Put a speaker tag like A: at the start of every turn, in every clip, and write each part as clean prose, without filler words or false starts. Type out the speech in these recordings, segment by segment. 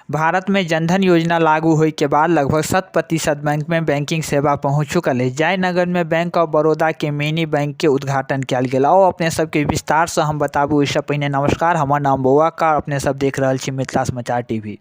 A: भारत में जनधन योजना लागू होइ के बाद लगभग 100% बैंक में बैंकिंग सेवा पहुंच चुकल है। जयनगर में बैंक ऑफ बड़ौदा के मिनी बैंक के उद्घाटन कयल गेल और अपने सबके विस्तार से हम बताबू। इससे पहिने नमस्कार, हमर नाम बौआ का, अपने सब देख रहल छी मिथिला समाचार टीवी।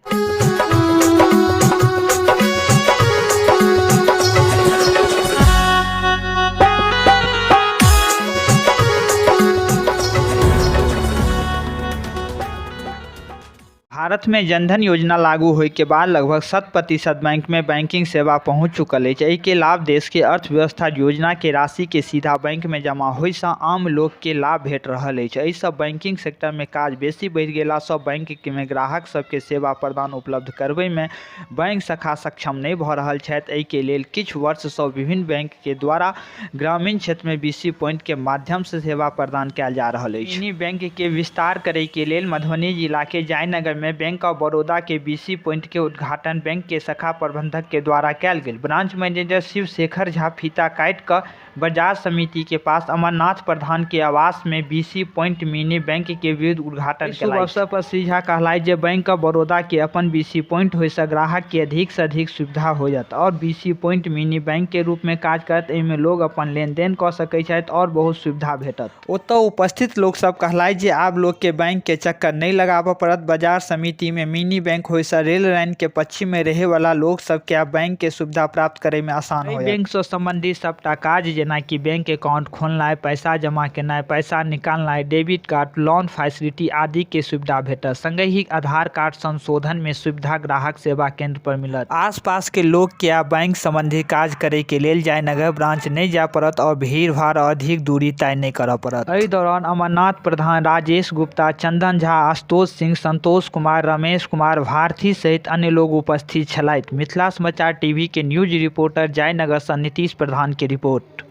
A: भारत में जनधन योजना लागू होइ के बाद लगभग 100% बैंक में बैंकिंग सेवा पहुंच चुकल है। एहि के लाभ देश के अर्थव्यवस्था योजना के राशि के सीधा बैंक में जमा होइ से आम लोग के लाभ भेट रहल है। एहि सब बैंकिंग सेक्टर में काज बेसी बढ़ि गेला से बैंक में ग्राहक सबके सेवा प्रदान उपलब्ध करबे में बैंक शाखा सक्षम नहीं भ रहल छथि। एहि के लेल किछु वर्ष से विभिन्न बैंक के द्वारा ग्रामीण क्षेत्र में BC पॉइंट के माध्यम से सेवा प्रदान कयल जा रहल है। मिनी बैंक के विस्तार करे के लेल मधुबनी जिला के जयनगर में बैंक ऑफ बड़ौदा के BC पॉइंट के उद्घाटन बैंक के शाखा प्रबंधक के द्वारा कयल गेल। ब्रांच मैनेजर शिव शेखर झा फीता काटि कर बाजार समिति के पास अमरनाथ प्रधान के आवास में BC पॉइंट मिनी बैंक के विरुद्ध उद्घाटन के अवसर पर श्री झा कहलाई जे बैंक ऑफ बड़ौदा के अपन BC पॉइंट होय से ग्राहक के अधिक से अधिक सुविधा हो जात और BC पॉइंट मिनी बैंक के रूप में काज करत। एमे लोग अपन लेन देन कर सकै छथि और बहुत सुविधा भेटत। ओतऽ उपस्थित लोग सब कहलाई जे आब लोग के बैंक के चक्कर नहीं लगाबऽ पड़त। बाजार समिति में मिनी बैंक होय से रेल लाइन के पश्चिम में रहे वाला लोग सब के अब बैंक के सुविधा प्राप्त करे में आसान हो। बैंक से संबंधित सबटा काज जेना कि बैंक अकाउंट खोलनाइ, पैसा जमा केनाइ, पैसा निकालनाइ, डेबिट कार्ड, लोन फैसिलिटी आदि के सुविधा भेटत। संगे ही आधार कार्ड संशोधन में सुविधा ग्राहक सेवा केंद्र पर मिलत। आसपास के लोग के अब बैंक संबंधी काज करे के लेल जयनगर ब्रांच नहीं जा पड़त और भीड़ भाड़ अधिक दूरी तय नहीं करऽ पड़त। एहि दौरान अमरनाथ प्रधान, राजेश गुप्ता, चंदन झा, आशुतोष सिंह, संतोष कुमार, रमेश कुमार, भारती सहित अन्य लोग उपस्थित छलथि। मिथिला समाचार टीवी के न्यूज रिपोर्टर जयनगर से नीतीश प्रधान की रिपोर्ट।